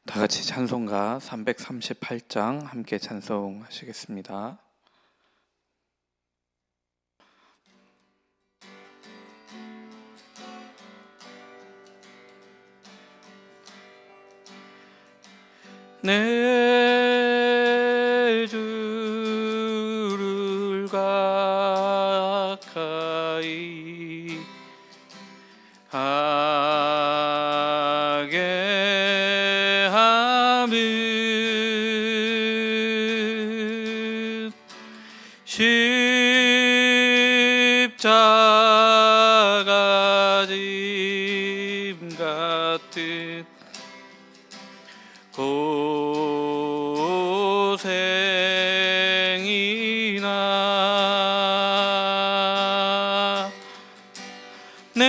다 같이 찬송가 338장 함께 찬송하시겠습니다. 내 주를 가까이 하게 함은 십자가 짐 같은 고생이나 내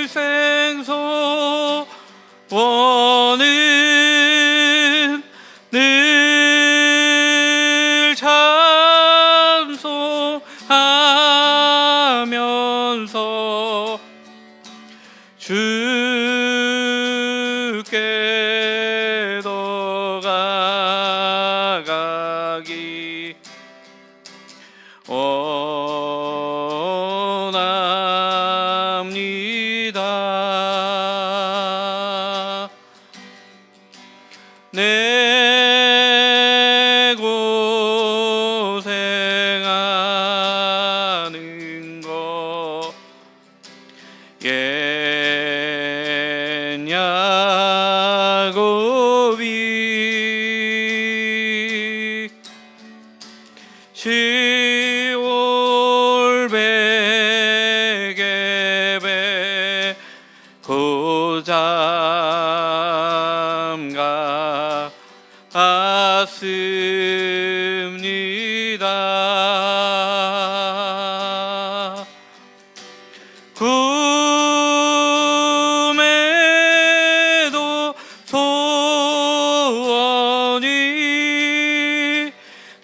일생 소원은 늘 찬송하면서 주께 더 가까이 원합니다. 내 고생하는 것 야곱이 시올 베개 고잠가 왔습니다. 꿈에도 소원이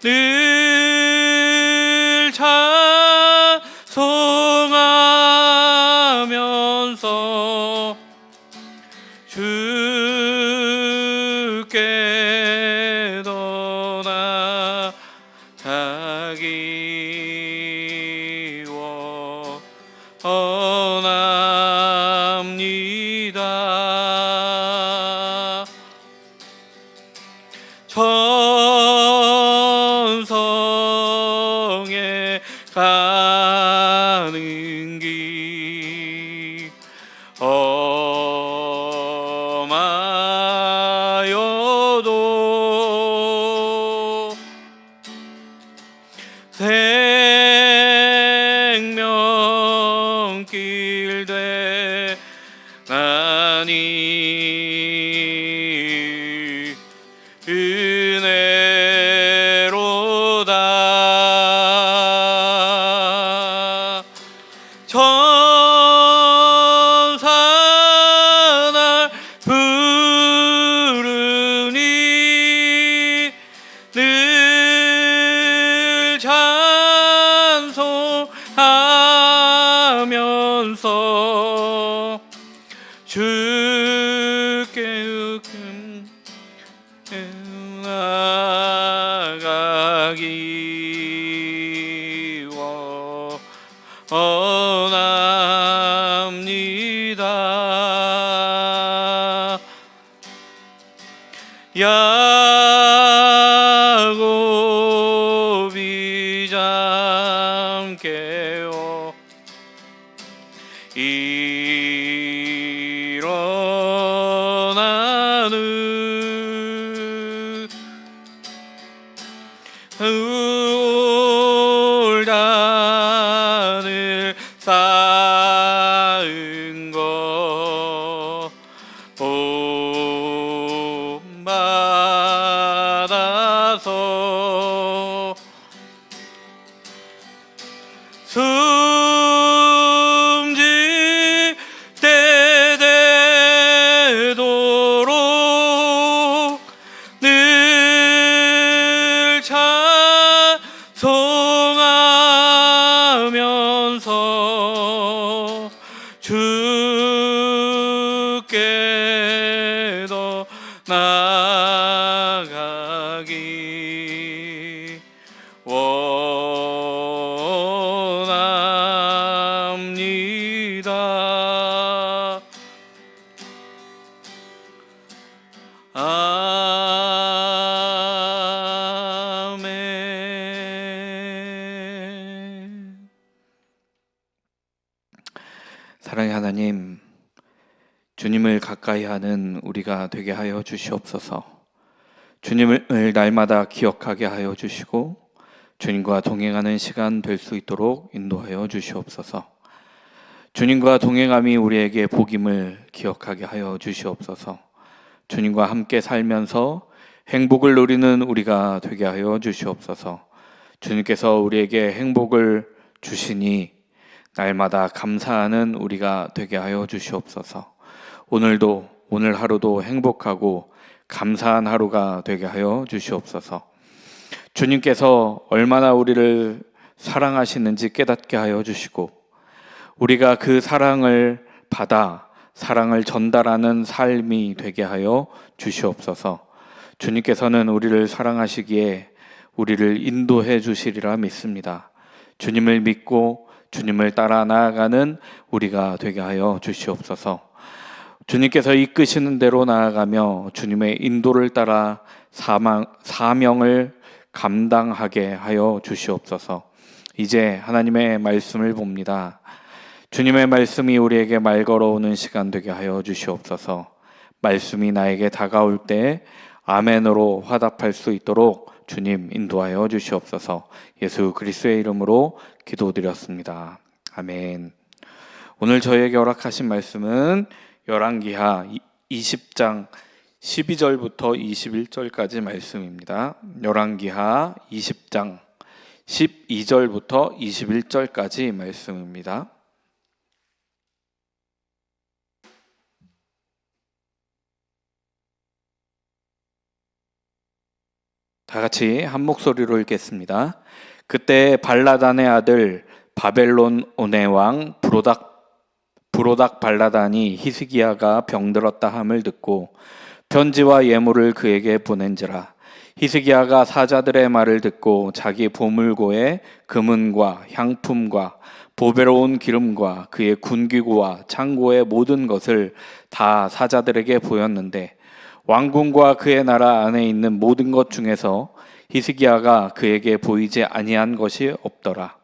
늘 찬송하면서 주께 더 나아가기 원합니다. 천성에 가는 길 험하여도 생명길 되나니 은혜로다. 천사 날 부르니 늘 찬송하면서 주께 나아가기 원합니다. 야곱이 잠 깨어 일어나는 울단을 쌓은 것 본받아서 숨질 때 되도록 늘 찬송하면서 주 사랑의 하나님, 주님을 가까이 하는 우리가 되게 하여 주시옵소서. 주님을 날마다 기억하게 하여 주시고 주님과 동행하는 시간 될 수 있도록 인도하여 주시옵소서. 주님과 동행함이 우리에게 복임을 기억하게 하여 주시옵소서. 주님과 함께 살면서 행복을 누리는 우리가 되게 하여 주시옵소서. 주님께서 우리에게 행복을 주시니 날마다 감사하는 우리가 되게 하여 주시옵소서. 오늘 하루도 행복하고 감사한 하루가 되게 하여 주시옵소서. 주님께서 얼마나 우리를 사랑하시는지 깨닫게 하여 주시고 우리가 그 사랑을 받아 사랑을 전달하는 삶이 되게 하여 주시옵소서. 주님께서는 우리를 사랑하시기에 우리를 인도해 주시리라 믿습니다. 주님을 믿고 주님을 따라 나아가는 우리가 되게 하여 주시옵소서. 주님께서 이끄시는 대로 나아가며 주님의 인도를 따라 사명을 감당하게 하여 주시옵소서. 이제 하나님의 말씀을 봅니다. 주님의 말씀이 우리에게 말 걸어오는 시간 되게 하여 주시옵소서. 말씀이 나에게 다가올 때 아멘으로 화답할 수 있도록 주님 인도하여 주시옵소서. 예수 그리스도의 이름으로 기도드렸습니다. 아멘. 오늘 저에게 허락하신 말씀은 열왕기하 20장 12절부터 21절까지 말씀입니다. 열왕기하 20장 12절부터 21절까지 말씀입니다. 다 같이 한 목소리로 읽겠습니다. 그때 발라단의 아들 바벨론 온의 왕 브로닥 발라단이 히스기야가 병들었다 함을 듣고 편지와 예물을 그에게 보낸지라. 히스기야가 사자들의 말을 듣고 자기 보물고에 금은과 향품과 보배로운 기름과 그의 군기구와 창고의 모든 것을 다 사자들에게 보였는데 왕궁과 그의 나라 안에 있는 모든 것 중에서 히스기야가 그에게 보이지 아니한 것이 없더라.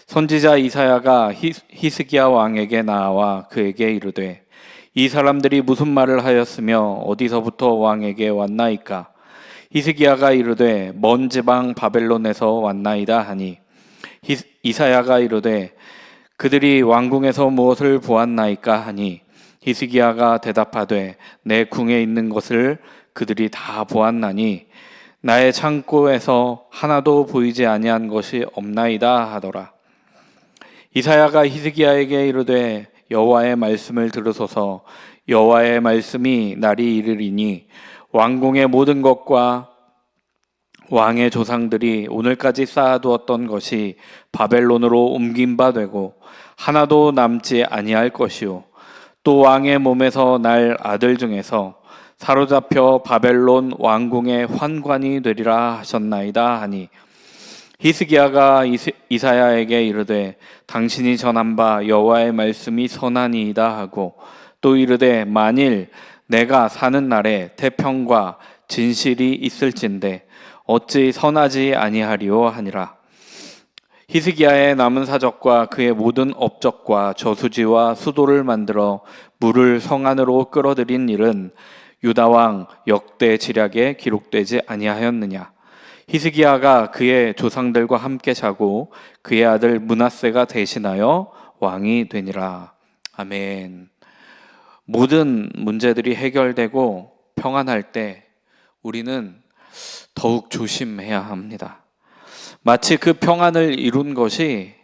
선지자 이사야가 히스기야 왕에게 나와 그에게 이르되 이 사람들이 무슨 말을 하였으며 어디서부터 왕에게 왔나이까? 히스기야가 이르되 먼 지방 바벨론에서 왔나이다 하니 이사야가 이르되 그들이 왕궁에서 무엇을 보았나이까 하니 히스기야가 대답하되 내 궁에 있는 것을 그들이 다 보았나니 나의 창고에서 하나도 보이지 아니한 것이 없나이다 하더라. 이사야가 히스기야에게 이르되 여호와의 말씀을 들으소서. 여호와의 말씀이 날이 이르리니 왕궁의 모든 것과 왕의 조상들이 오늘까지 쌓아두었던 것이 바벨론으로 옮긴 바 되고 하나도 남지 아니할 것이요 또 왕의 몸에서 날 아들 중에서 사로잡혀 바벨론 왕궁의 환관이 되리라 하셨나이다 하니 히스기야가 이사야에게 이르되 당신이 전한 바 여호와의 말씀이 선하니이다 하고 또 이르되 만일 내가 사는 날에 태평과 진실이 있을진데 어찌 선하지 아니하리오 하니라. 히스기야의 남은 사적과 그의 모든 업적과 저수지와 수도를 만들어 물을 성 안으로 끌어들인 일은 유다 왕 역대 지략에 기록되지 아니하였느냐. 히스기야가 그의 조상들과 함께 자고 그의 아들 므낫세가 대신하여 왕이 되니라. 아멘. 모든 문제들이 해결되고 평안할 때 우리는 더욱 조심해야 합니다. 마치 그 평안을 이룬 것이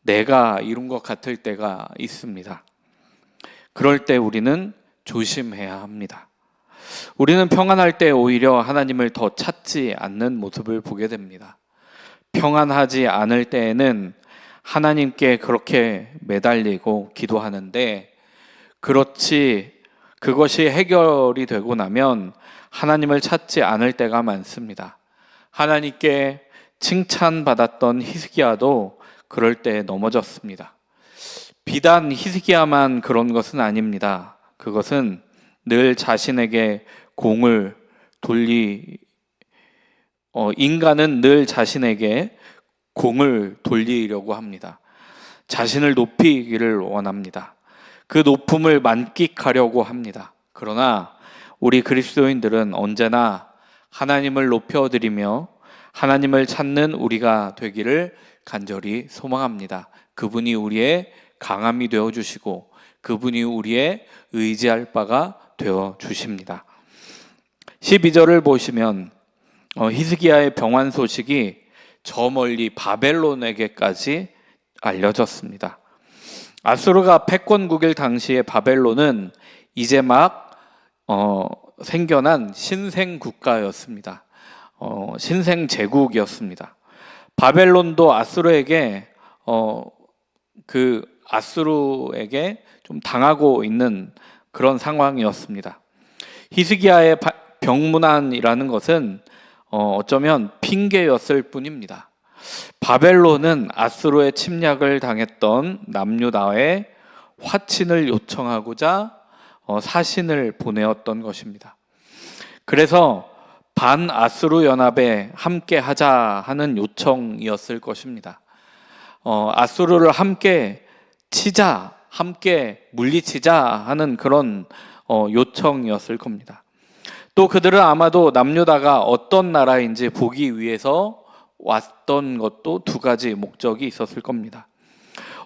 내가 이룬 것 같을 때가 있습니다. 그럴 때 우리는 조심해야 합니다. 우리는 평안할 때 오히려 하나님을 더 찾지 않는 모습을 보게 됩니다. 평안하지 않을 때에는 하나님께 그렇게 매달리고 기도하는데 그것이 해결이 되고 나면 하나님을 찾지 않을 때가 많습니다. 하나님께 칭찬받았던 히스기야도 그럴 때 넘어졌습니다. 비단 히스기야만 그런 것은 아닙니다. 그것은 늘 자신에게 인간은 늘 자신에게 공을 돌리려고 합니다. 자신을 높이기를 원합니다. 그 높음을 만끽하려고 합니다. 그러나 우리 그리스도인들은 언제나 하나님을 높여드리며 하나님을 찾는 우리가 되기를 간절히 소망합니다. 그분이 우리의 강함이 되어주시고 그분이 우리의 의지할 바가 되어주십니다. 12절을 보시면 히스기야의 병환 소식이 저 멀리 바벨론에게까지 알려졌습니다. 아수르가 패권국일 당시에 바벨론은 이제 막 생겨난 신생 국가였습니다. 신생 제국이었습니다. 바벨론도 아수르에게 좀 당하고 있는 그런 상황이었습니다. 히스기야의 병문안이라는 것은 어쩌면 핑계였을 뿐입니다. 바벨론은 아수르의 침략을 당했던 남유다에 화친을 요청하고자 사신을 보내었던 것입니다. 그래서 반아수르 연합에 함께 하자 하는 요청이었을 것입니다. 아수르를 함께 치자, 함께 물리치자 하는 그런 요청이었을 겁니다. 또 그들은 아마도 남유다가 어떤 나라인지 보기 위해서 왔던 것도 두 가지 목적이 있었을 겁니다.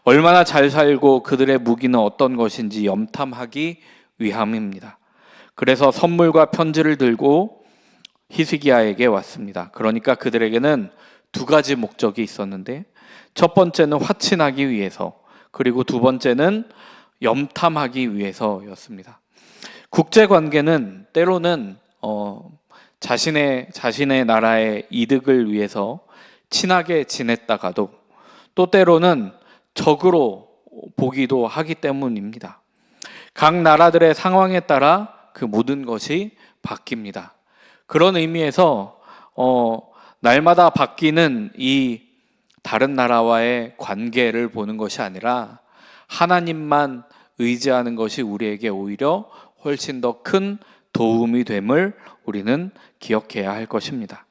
얼마나 잘 살고 그들의 무기는 어떤 것인지 염탐하기 위함입니다. 그래서 선물과 편지를 들고 히스기야에게 왔습니다. 그러니까 그들에게는 두 가지 목적이 있었는데 첫 번째는 화친하기 위해서, 그리고 두 번째는 염탐하기 위해서였습니다. 국제관계는 때로는 자신의 나라의 이득을 위해서 친하게 지냈다가도 또 때로는 적으로 보기도 하기 때문입니다. 각 나라들의 상황에 따라 그 모든 것이 바뀝니다. 그런 의미에서 날마다 바뀌는 이 다른 나라와의 관계를 보는 것이 아니라 하나님만 의지하는 것이 우리에게 오히려 훨씬 더 큰 도움이 됨을 우리는 기억해야 할 것입니다.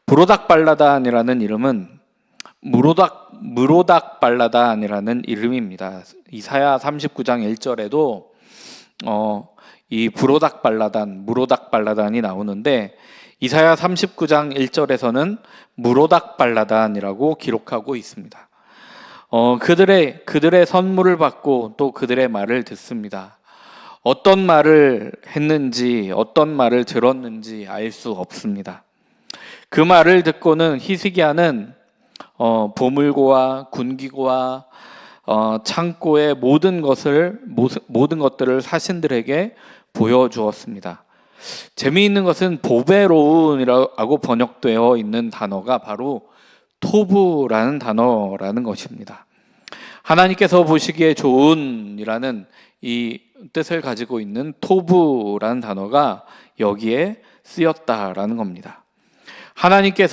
무로닥발라단이라는 이름은 무로닥발라단이라는 이름입니다. 이사야 39장 1절에도 이 무로닥발라단이 나오는데 이사야 39장 1절에서는 무로닥발라단이라고 기록하고 있습니다. 그들의 선물을 받고 또 그들의 말을 듣습니다. 어떤 말을 했는지 어떤 말을 들었는지 알 수 없습니다. 그 말을 듣고는 히스기야는 보물고와 군기고와 창고의 모든 것들을 사신들에게 보여주었습니다. 재미있는 것은 보베로운이라고 번역되어 있는 단어가 바로 토부라는 단어라는 것입니다. 하나님께서 보시기에 좋은이라는 이 뜻을 가지고 있는 토부라는 단어가 여기에 쓰였다라는 겁니다. 하나님께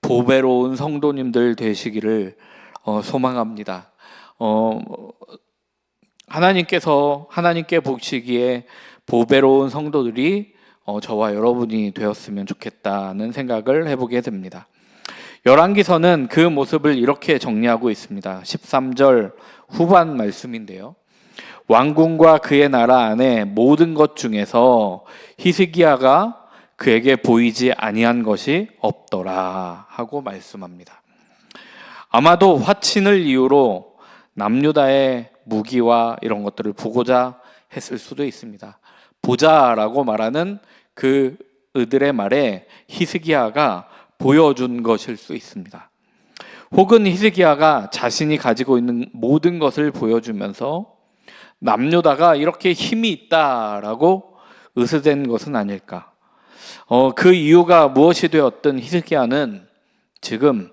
보배로운 성도님들 되시기를 소망합니다. 하나님께 보시기에 보배로운 성도들이 저와 여러분이 되었으면 좋겠다는 생각을 해보게 됩니다. 열왕기서는 그 모습을 이렇게 정리하고 있습니다. 13절 후반 말씀인데요. 왕궁과 그의 나라 안에 모든 것 중에서 히스기야가 그에게 보이지 아니한 것이 없더라 하고 말씀합니다. 아마도 화친을 이유로 남유다의 무기와 이런 것들을 보고자 했을 수도 있습니다. 보자라고 말하는 그들의 말에 히스기야가 보여준 것일 수 있습니다. 혹은 히스기야가 자신이 가지고 있는 모든 것을 보여주면서 남유다가 이렇게 힘이 있다라고 으스댄 것은 아닐까. 그 이유가 무엇이 되었든 히스기야는 지금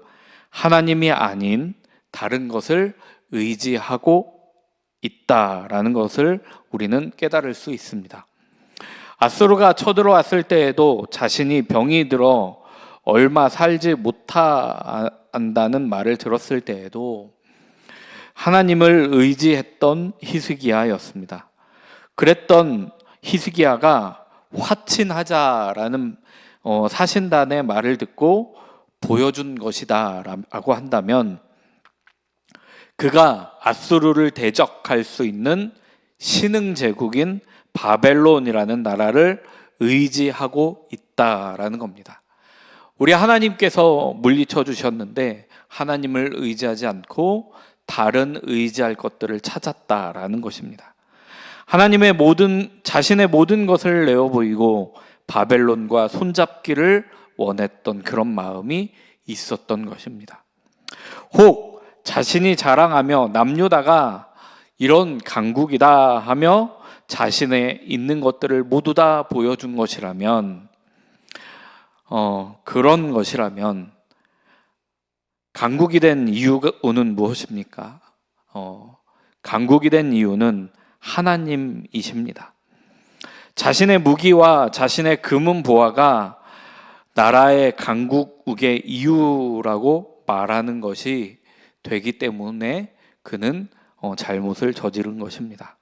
하나님이 아닌 다른 것을 의지하고 있다라는 것을 우리는 깨달을 수 있습니다. 아수르가 쳐들어왔을 때에도 자신이 병이 들어 얼마 살지 못한다는 말을 들었을 때에도 하나님을 의지했던 히스기야였습니다. 그랬던 히스기야가 화친하자라는 사신단의 말을 듣고 보여준 것이다 라고 한다면 그가 아수르를 대적할 수 있는 신흥 제국인 바벨론이라는 나라를 의지하고 있다라는 겁니다. 우리 하나님께서 물리쳐 주셨는데 하나님을 의지하지 않고 다른 의지할 것들을 찾았다라는 것입니다. 자신의 모든 것을 내어 보이고 바벨론과 손잡기를 원했던 그런 마음이 있었던 것입니다. 혹 자신이 자랑하며 남유다가 이런 강국이다 하며 자신의 있는 것들을 모두 다 보여준 것이라면, 그런 것이라면 강국이 된 이유는 무엇입니까? 강국이 된 이유는 하나님이십니다. 자신의 무기와 자신의 금은 보화가 나라의 강국의 이유라고 말하는 것이 되기 때문에 그는 잘못을 저지른 것입니다.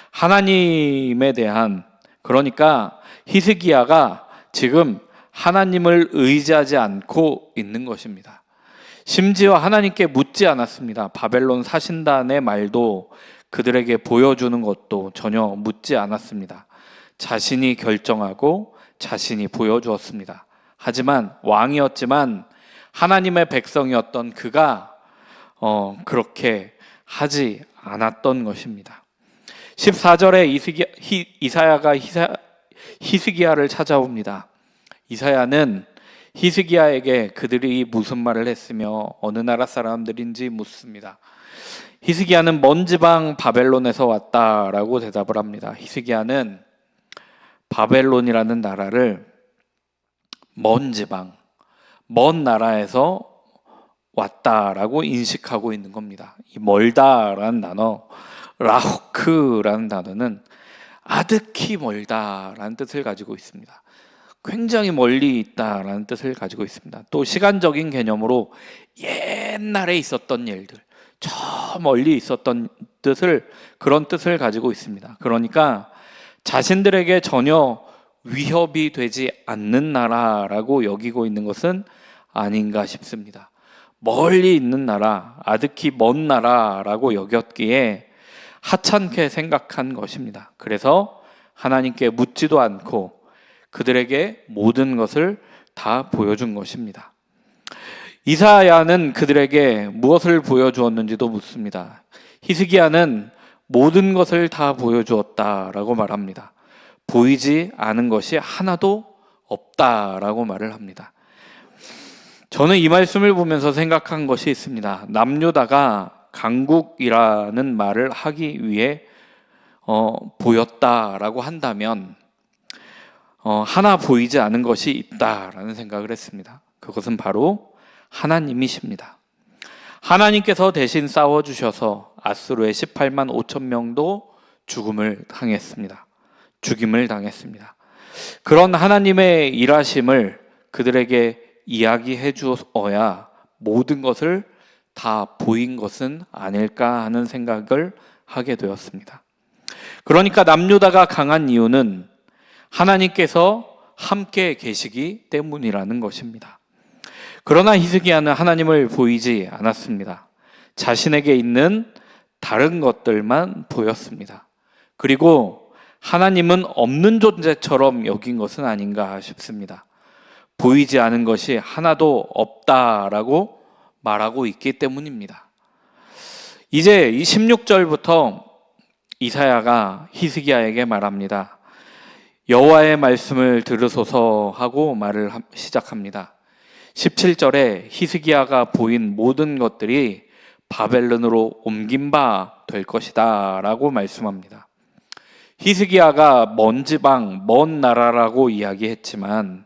하나님에 대한, 그러니까 히스기야가 지금 하나님을 의지하지 않고 있는 것입니다. 심지어 하나님께 묻지 않았습니다. 바벨론 사신단의 말도 그들에게 보여주는 것도 전혀 묻지 않았습니다. 자신이 결정하고 자신이 보여주었습니다. 하지만 왕이었지만 하나님의 백성이었던 그가 그렇게 하지 않았던 것입니다. 14절에 이사야가 히스기야를 찾아옵니다. 이사야는 히스기야에게 그들이 무슨 말을 했으며 어느 나라 사람들인지 묻습니다. 히스기야는 먼 지방 바벨론에서 왔다라고 대답을 합니다. 히스기야는 바벨론이라는 나라를 먼 지방, 먼 나라에서 왔다라고 인식하고 있는 겁니다. 이 멀다라는 단어, 라호크라는 단어는 아득히 멀다라는 뜻을 가지고 있습니다. 굉장히 멀리 있다라는 뜻을 가지고 있습니다. 또 시간적인 개념으로 옛날에 있었던 일들, 저 멀리 있었던 그런 뜻을 가지고 있습니다. 그러니까 자신들에게 전혀 위협이 되지 않는 나라라고 여기고 있는 것은 아닌가 싶습니다. 멀리 있는 나라, 아득히 먼 나라라고 여겼기에 하찮게 생각한 것입니다. 그래서 하나님께 묻지도 않고 그들에게 모든 것을 다 보여준 것입니다. 이사야는 그들에게 무엇을 보여주었는지도 묻습니다. 히스기야는 모든 것을 다 보여주었다라고 말합니다. 보이지 않은 것이 하나도 없다라고 말을 합니다. 저는 이 말씀을 보면서 생각한 것이 있습니다. 남유다가 강국이라는 말을 하기 위해 보였다라고 한다면 하나 보이지 않은 것이 있다라는 생각을 했습니다. 그것은 바로 하나님이십니다. 하나님께서 대신 싸워주셔서 아수르의 18만 5천 명도 죽임을 당했습니다. 그런 하나님의 일하심을 그들에게 이야기해 주어야 모든 것을 다 보인 것은 아닐까 하는 생각을 하게 되었습니다. 그러니까 남유다가 강한 이유는 하나님께서 함께 계시기 때문이라는 것입니다. 그러나 히스기야는 하나님을 보이지 않았습니다. 자신에게 있는 다른 것들만 보였습니다. 그리고 하나님은 없는 존재처럼 여긴 것은 아닌가 싶습니다. 보이지 않은 것이 하나도 없다라고 말하고 있기 때문입니다. 이제 이 16절부터 이사야가 히스기야에게 말합니다. 여호와의 말씀을 들으소서 하고 말을 시작합니다. 17절에 히스기야가 보인 모든 것들이 바벨론으로 옮긴 바 될 것이다 라고 말씀합니다. 히스기야가 먼 지방, 먼 나라라고 이야기했지만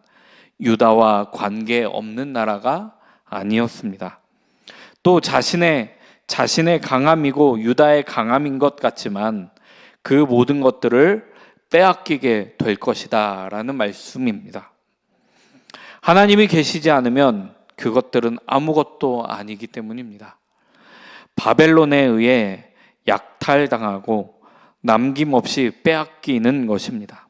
유다와 관계없는 나라가 아니었습니다. 또 자신의 강함이고 유다의 강함인 것 같지만 그 모든 것들을 빼앗기게 될 것이다 라는 말씀입니다. 하나님이 계시지 않으면 그것들은 아무것도 아니기 때문입니다. 바벨론에 의해 약탈당하고 남김없이 빼앗기는 것입니다.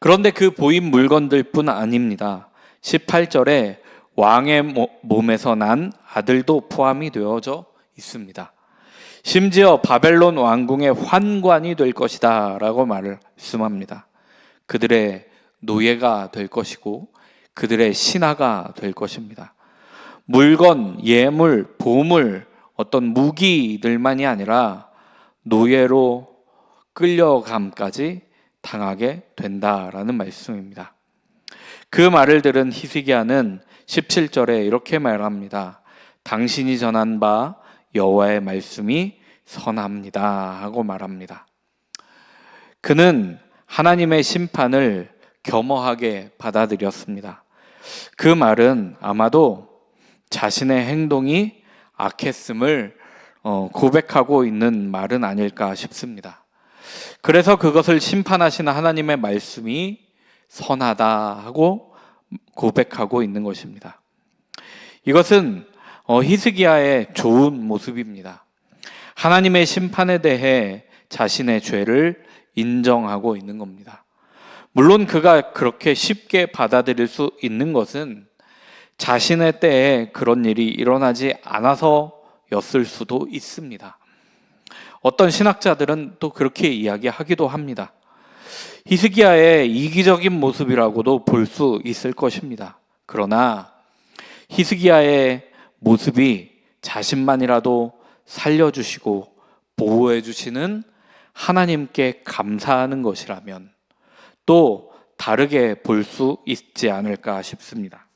그런데 그 보인 물건들 뿐 아닙니다. 18절에 왕의 몸에서 난 아들도 포함이 되어져 있습니다. 심지어 바벨론 왕궁의 환관이 될 것이다 라고 말씀합니다. 그들의 노예가 될 것이고 그들의 신하가 될 것입니다. 물건, 예물, 보물, 어떤 무기들만이 아니라 노예로 끌려감까지 당하게 된다라는 말씀입니다. 그 말을 들은 히스기야는 17절에 이렇게 말합니다. 당신이 전한 바 여호와의 말씀이 선합니다 하고 말합니다. 그는 하나님의 심판을 겸허하게 받아들였습니다. 그 말은 아마도 자신의 행동이 악했음을 고백하고 있는 말은 아닐까 싶습니다. 그래서 그것을 심판하시는 하나님의 말씀이 선하다 하고 고백하고 있는 것입니다. 이것은 히스기야의 좋은 모습입니다. 하나님의 심판에 대해 자신의 죄를 인정하고 있는 겁니다. 물론 그가 그렇게 쉽게 받아들일 수 있는 것은 자신의 때에 그런 일이 일어나지 않아서였을 수도 있습니다. 어떤 신학자들은 또 그렇게 이야기하기도 합니다. 히스기야의 이기적인 모습이라고도 볼 수 있을 것입니다. 그러나 히스기야의 모습이 자신만이라도 살려주시고 보호해주시는 하나님께 감사하는 것이라면 또 다르게 볼 수 있지 않을까 싶습니다.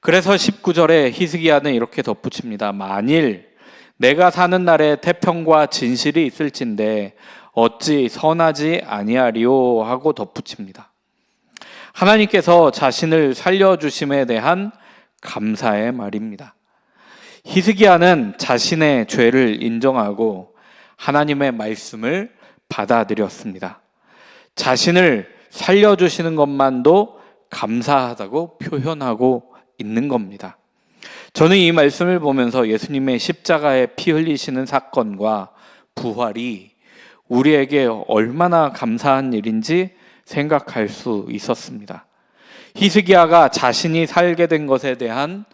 그래서 19절에 히스기야는 이렇게 덧붙입니다. 만일 내가 사는 날에 태평과 진실이 있을진데 어찌 선하지 아니하리요 하고 덧붙입니다. 하나님께서 자신을 살려주심에 대한 감사의 말입니다. 히스기야는 자신의 죄를 인정하고 하나님의 말씀을 받아들였습니다. 자신을 살려주시는 것만도 감사하다고 표현하고 있는 겁니다. 저는 이 말씀을 보면서 예수님의 십자가에 피 흘리시는 사건과 부활이 우리에게 얼마나 감사한 일인지 생각할 수 있었습니다. 히스기야가 자신이 살게 된 것에 대한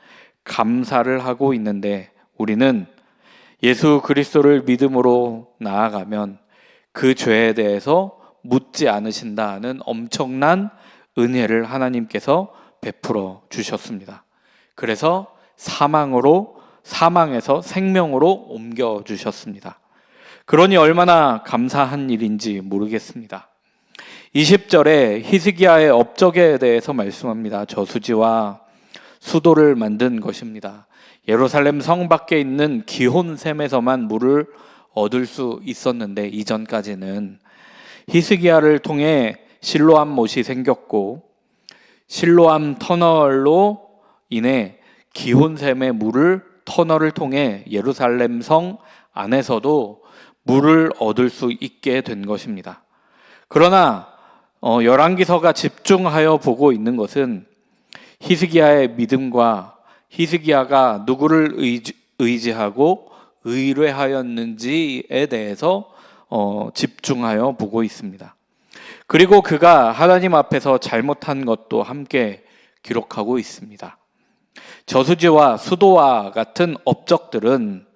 감사를 하고 있는데 우리는 예수 그리스도를 믿음으로 나아가면 그 죄에 대해서 묻지 않으신다는 엄청난 은혜를 하나님께서 베풀어 주셨습니다. 그래서 사망에서 생명으로 옮겨 주셨습니다. 그러니 얼마나 감사한 일인지 모르겠습니다. 20절에 히스기야의 업적에 대해서 말씀합니다. 저수지와 수도를 만든 것입니다. 예루살렘 성 밖에 있는 기혼샘에서만 물을 얻을 수 있었는데 이전까지는 히스기야를 통해 실로암 못이 생겼고 실로암 터널로 인해 기혼샘의 물을 터널을 통해 예루살렘 성 안에서도 물을 얻을 수 있게 된 것입니다. 그러나 열왕기서가 집중하여 보고 있는 것은 히스기야의 믿음과 히스기야가 누구를 의지하고 의뢰하였는지에 대해서 집중하여 보고 있습니다. 그리고 그가 하나님 앞에서 잘못한 것도 함께 기록하고 있습니다. 저수지와 수도와 같은 업적들은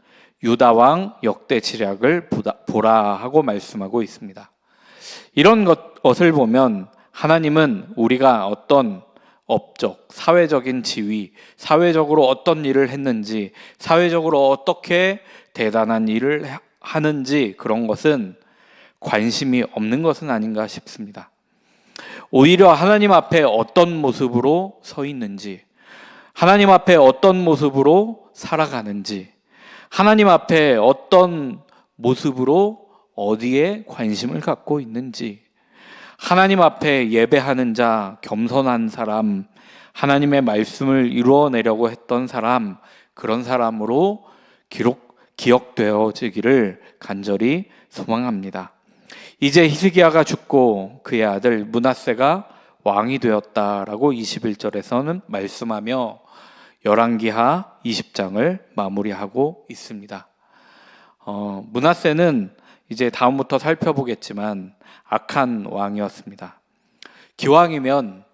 유다왕 역대 지략을 보라 하고 말씀하고 있습니다. 이런 것을 보면 하나님은 우리가 어떤 업적, 사회적인 지위, 사회적으로 어떤 일을 했는지, 사회적으로 어떻게 대단한 일을 하는지 그런 것은 관심이 없는 것은 아닌가 싶습니다. 오히려 하나님 앞에 어떤 모습으로 서 있는지, 하나님 앞에 어떤 모습으로 살아가는지, 하나님 앞에 어떤 모습으로 어디에 관심을 갖고 있는지, 하나님 앞에 예배하는 자, 겸손한 사람, 하나님의 말씀을 이루어내려고 했던 사람, 그런 사람으로 기억되어지기를 간절히 소망합니다. 이제 히스기야가 죽고 그의 아들 므낫세가 왕이 되었다라고 21절에서는 말씀하며 열왕기하 20장을 마무리하고 있습니다. 므낫세는 이제 다음부터 살펴보겠지만 악한 왕이었습니다. 기왕이면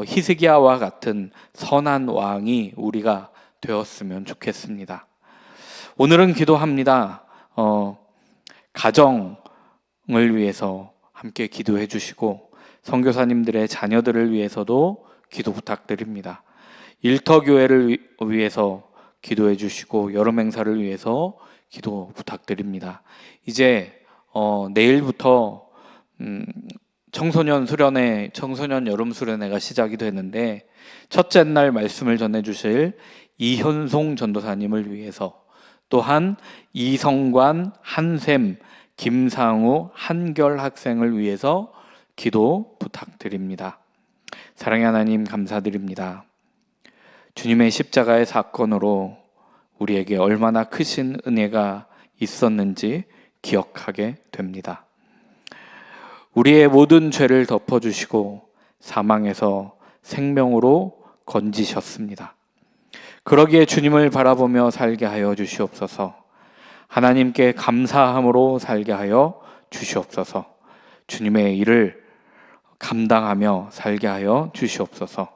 히스기야와 같은 선한 왕이 우리가 되었으면 좋겠습니다. 오늘은 기도합니다. 가정을 위해서 함께 기도해 주시고 선교사님들의 자녀들을 위해서도 기도 부탁드립니다. 일터교회를 위해서 기도해 주시고 여름 행사를 위해서 기도 부탁드립니다. 이제 내일부터 청소년 수련회, 청소년 여름 수련회가 시작이 되는데 첫째 날 말씀을 전해 주실 이현송 전도사님을 위해서, 또한 이성관, 한샘, 김상우, 한결 학생을 위해서 기도 부탁드립니다. 사랑의 하나님, 감사드립니다. 주님의 십자가의 사건으로 우리에게 얼마나 크신 은혜가 있었는지 기억하게 됩니다. 우리의 모든 죄를 덮어주시고 사망에서 생명으로 건지셨습니다. 그러기에 주님을 바라보며 살게 하여 주시옵소서. 하나님께 감사함으로 살게 하여 주시옵소서. 주님의 일을 감당하며 살게 하여 주시옵소서.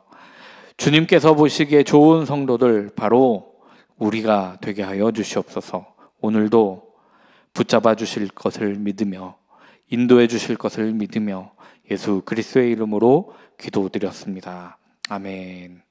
주님께서 보시기에 좋은 성도들, 바로 우리가 되게 하여 주시옵소서. 오늘도 붙잡아 주실 것을 믿으며 인도해 주실 것을 믿으며 예수 그리스도의 이름으로 기도드렸습니다. 아멘.